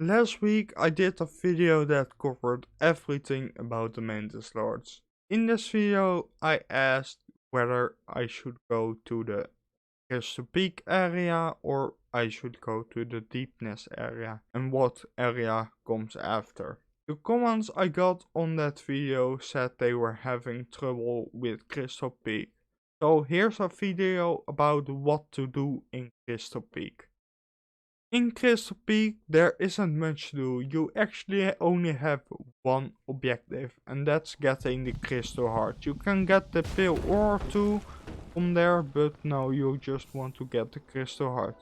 Last week I did a video that covered everything about the Mantis Lords. In this video I asked whether I should go to the Crystal Peak area or I should go to the Deepness area and what area comes after. The comments I got on that video said they were having trouble with Crystal Peak. So here's a video about what to do in Crystal Peak. In Crystal Peak, there isn't much to do. You actually only have one objective, and that's getting the Crystal Heart. You can get the pill or two from there, but no, you just want to get the Crystal Heart.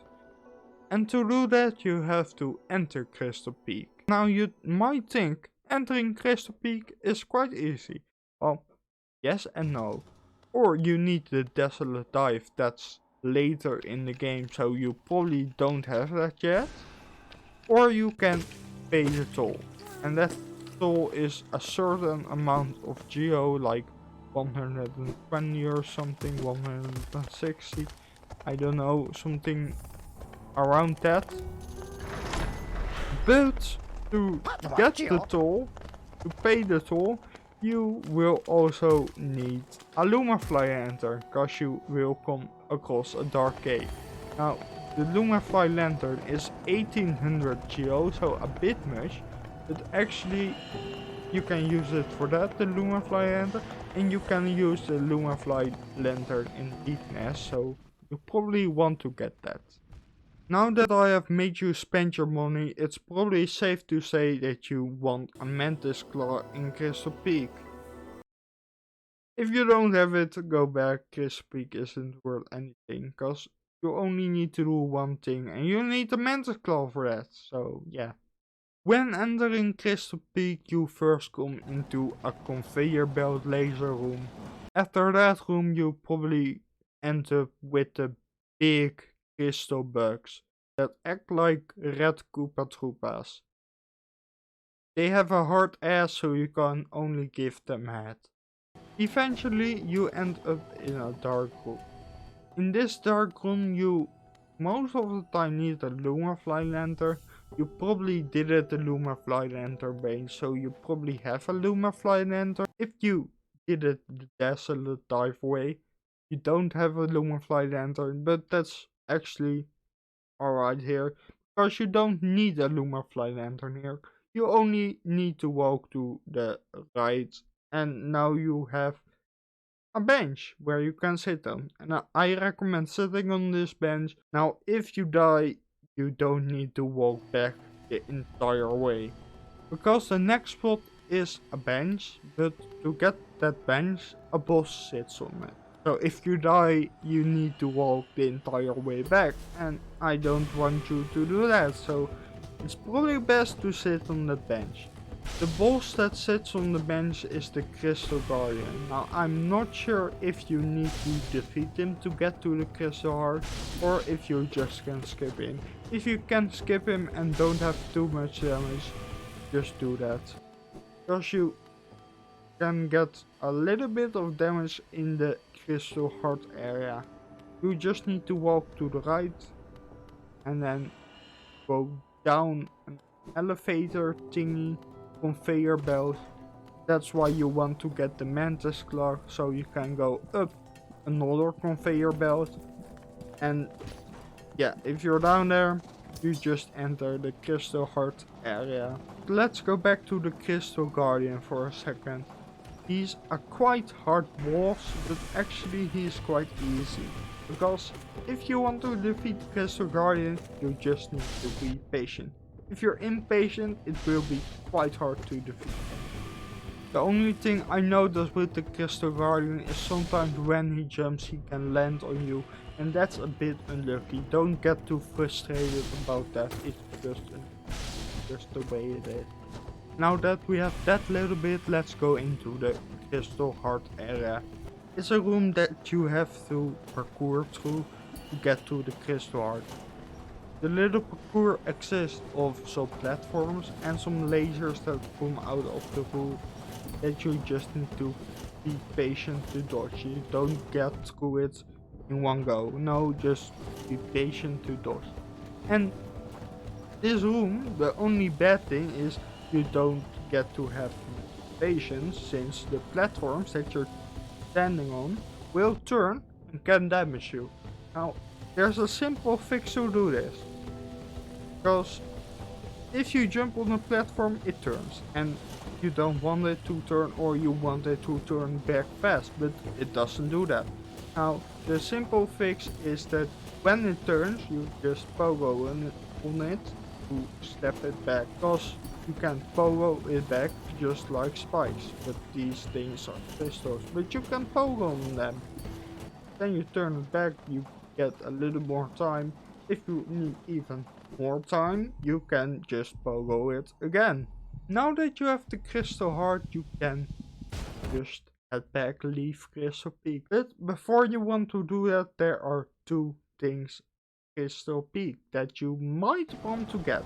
And to do that, you have to enter Crystal Peak. Now, you might think entering Crystal Peak is quite easy. Well, yes and no. Or you need the Desolate Dive, that's later in the game, so you probably don't have that yet. Or you can pay the toll, and that toll is a certain amount of geo, like 120 or something, 160, I don't know, something around that. But to get the toll, to pay the toll, you will also need a Lumafly lantern, cause you will come across a dark cave. Now, the Lumafly lantern is 1800 geo, so a bit much, but actually you can use it for that, the Lumafly lantern, and you can use the Lumafly lantern in Deepness, so you probably want to get that. Now that I have made you spend your money, it's probably safe to say that you want a Mantis Claw in Crystal Peak. If you don't have it, go back. Crystal Peak isn't worth anything, cause you only need to do one thing and you need a Mantis Claw for that, so yeah. When entering Crystal Peak, you first come into a conveyor belt laser room. After that room, you probably end up with the big crystal bugs that act like red Koopa Troopas. They have a hard ass, so you can only give them head. Eventually, you end up in a dark room. In this dark room, you most of the time need a Lumafly lantern. You probably did it the Lumafly lantern bane, so you probably have a Lumafly lantern. If you did it the Desolate Dive way, you don't have a Lumafly lantern, but that's actually alright here, because you don't need a Lumafly lantern here. You only need to walk to the right, and now you have a bench where you can sit on. And I recommend sitting on this bench. Now, if you die, you don't need to walk back the entire way, because the next spot is a bench, but to get that bench, a boss sits on it. So if you die, you need to walk the entire way back, and I don't want you to do that, so it's probably best to sit on that bench. The boss that sits on the bench is the Crystal Guardian. Now I'm not sure if you need to defeat him to get to the Crystal Heart, or if you just can skip him. If you can skip him and don't have too much damage, just do that. Because you can get a little bit of damage in the Crystal Heart area. You just need to walk to the right and then go down an elevator thingy, conveyor belt. That's why you want to get the Mantis Claw, so you can go up another conveyor belt. And yeah, if you're down there, you just enter the Crystal Heart area. Let's go back to the Crystal Guardian for a second. He's a quite hard boss, but actually he's quite easy. Because if you want to defeat the Crystal Guardian, you just need to be patient. If you're impatient, it will be quite hard to defeat. The only thing I notice with the Crystal Guardian is sometimes when he jumps he can land on you, and that's a bit unlucky. Don't get too frustrated about that, it's just the way it is. Now that we have that little bit, let's go into the Crystal Heart area. It's a room that you have to parkour through to get to the Crystal Heart. The little parkour consists of some platforms and some lasers that come out of the roof that you just need to be patient to dodge. You don't get through it in one go. No, just be patient to dodge. And This room, the only bad thing is you don't get to have patience, since the platforms that you're standing on will turn and can damage you. Now, there's a simple fix to do this, because if you jump on a platform, it turns, and you don't want it to turn, or you want it to turn back fast, but it doesn't do that. Now, the simple fix is that when it turns, you just pogo on it to step it back, because you can pogo it back just like spikes, but these things are crystals, but you can pogo on them. Then you turn it back, you get a little more time. If you need even more time, you can just pogo it again. Now that you have the crystal heart, you can just head back, leave Crystal Peak. But before you want to do that, there are two things Crystal Peak that you might want to get.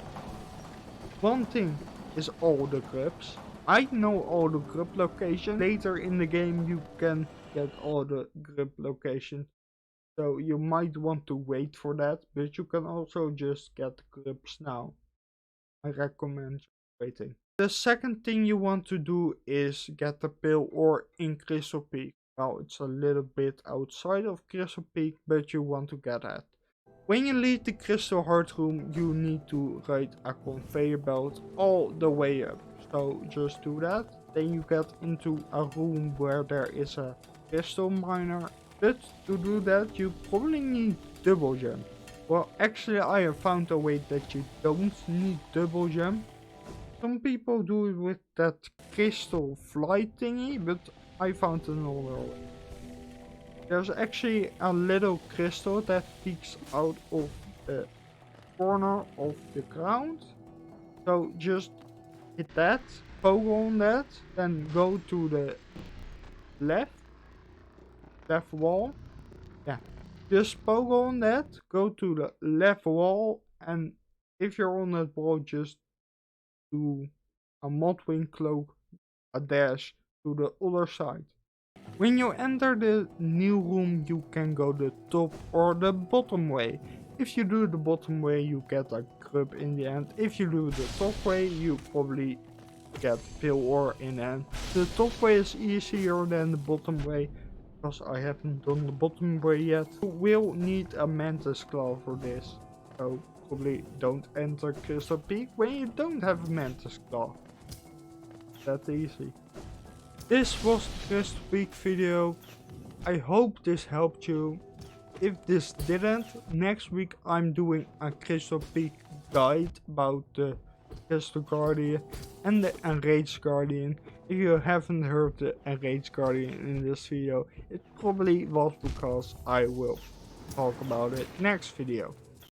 One thing is all the grubs. I know all the grub locations. Later in the game you can get all the grub locations. So you might want to wait for that, but you can also just get the grubs now. I recommend waiting. The second thing you want to do is get the pale ore in Crystal Peak. Well, it's a little bit outside of Crystal Peak, but you want to get that. When you leave the Crystal Heart room, you need to ride a conveyor belt all the way up. So just do that. Then you get into a room where there is a crystal miner. But to do that, you probably need double jump. Well, actually I have found a way that you don't need double jump. Some people do it with that crystal flight thingy, but I found another way. There's actually a little crystal that peeks out of the corner of the ground. So just hit that, pogo on that, then go to the left wall. Yeah, just pogo on that, go to the left wall, and if you're on that wall, just do a Modwing cloak, a dash to the other side. When you enter the new room, you can go the top or the bottom way. If you do the bottom way, you get a grub in the end. If you do the top way, you probably get pale ore in the end. The top way is easier than the bottom way, because I haven't done the bottom way yet. You will need a Mantis Claw for this, so probably don't enter Crystal Peak when you don't have a Mantis Claw. That easy. This was the Crystal Peak video. I hope this helped you. If this didn't, next week I'm doing a Crystal Peak guide about the Crystal Guardian and the Enraged Guardian. If you haven't heard the Enraged Guardian in this video, it probably was because I will talk about it next video.